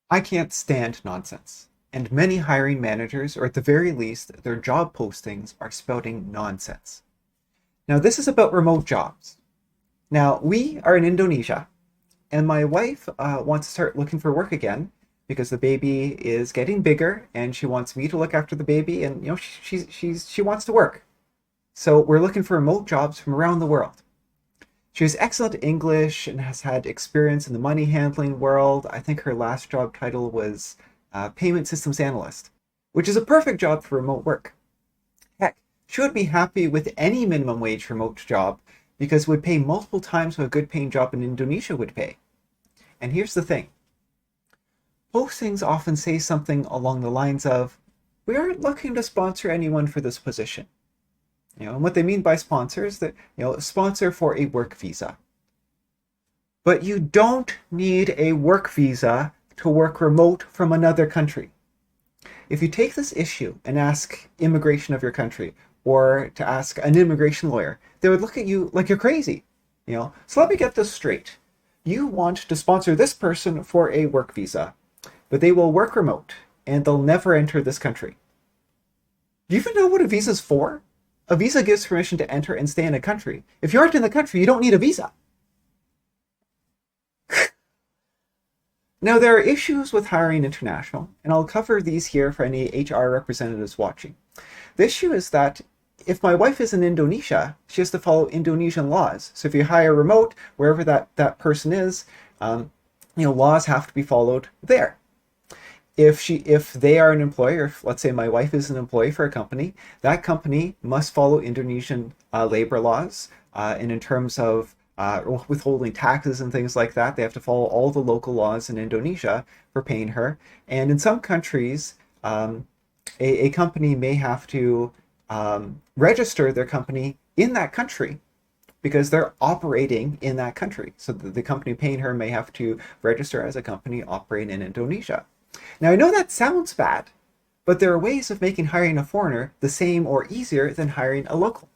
I can't stand nonsense, and many hiring managers, or at the very least, their job postings are spouting nonsense. Now, this is about remote jobs. Now, we are in Indonesia, and my wife wants to start looking for work again because the baby is getting bigger, and she wants me to look after the baby, and she wants to work. So we're looking for remote jobs from around the world. She has excellent English and has had experience in the money handling world. I think her last job title was Payment Systems Analyst, which is a perfect job for remote work. Heck, she would be happy with any minimum wage remote job because it would pay multiple times what a good paying job in Indonesia would pay. And here's the thing. Postings often say something along the lines of, we aren't looking to sponsor anyone for this position. And what they mean by sponsor is that, sponsor for a work visa. But you don't need a work visa to work remote from another country. If you take this issue and ask immigration of your country, or to ask an immigration lawyer, they would look at you like you're crazy. So let me get this straight. You want to sponsor this person for a work visa, but they will work remote and they'll never enter this country. Do you even know what a visa is for? A visa gives permission to enter and stay in a country. If you aren't in the country, you don't need a visa. Now, there are issues with hiring international, and I'll cover these here for any HR representatives watching. The issue is that if my wife is in Indonesia, she has to follow Indonesian laws. So if you hire remote, wherever that person is, laws have to be followed there. If they are an employer, if let's say my wife is an employee for a company, that company must follow Indonesian labor laws. And in terms of withholding taxes and things like that, they have to follow all the local laws in Indonesia for paying her. And in some countries, a company may have to register their company in that country because they're operating in that country. So the company paying her may have to register as a company operating in Indonesia. Now, I know that sounds bad, but there are ways of making hiring a foreigner the same or easier than hiring a local.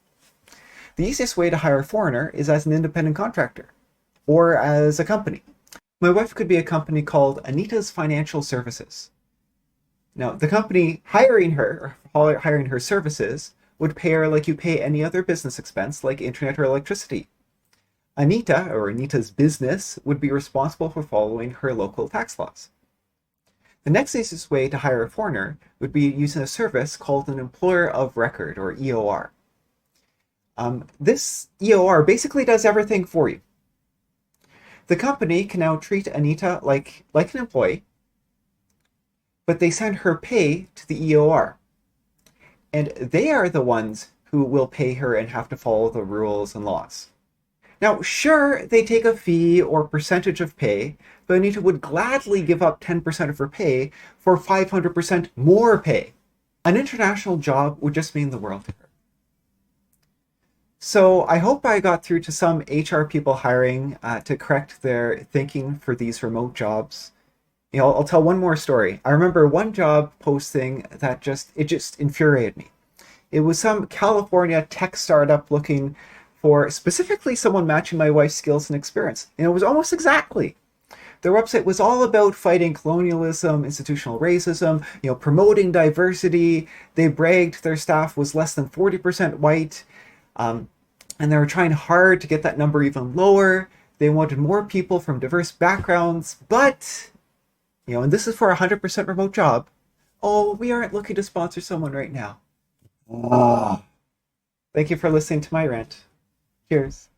The easiest way to hire a foreigner is as an independent contractor or as a company. My wife could be a company called Anita's Financial Services. Now, the company hiring her services would pay her like you pay any other business expense like internet or electricity. Anita, or Anita's business, would be responsible for following her local tax laws. The next easiest way to hire a foreigner would be using a service called an employer of record, or EOR. This EOR basically does everything for you. The company can now treat Anita like an employee, but they send her pay to the EOR. And they are the ones who will pay her and have to follow the rules and laws. Now, sure, they take a fee or percentage of pay, but Anita would gladly give up 10% of her pay for 500% more pay. An international job would just mean the world to her. So I hope I got through to some HR people hiring to correct their thinking for these remote jobs. I'll tell one more story. I remember one job posting that just infuriated me. It was some California tech startup looking for specifically someone matching my wife's skills and experience. And it was almost exactly. Their website was all about fighting colonialism, institutional racism, promoting diversity. They bragged their staff was less than 40% white. And they were trying hard to get that number even lower. They wanted more people from diverse backgrounds, but, and this is for a 100% remote job. Oh, we aren't looking to sponsor someone right now. Oh. Thank you for listening to my rant. Cheers.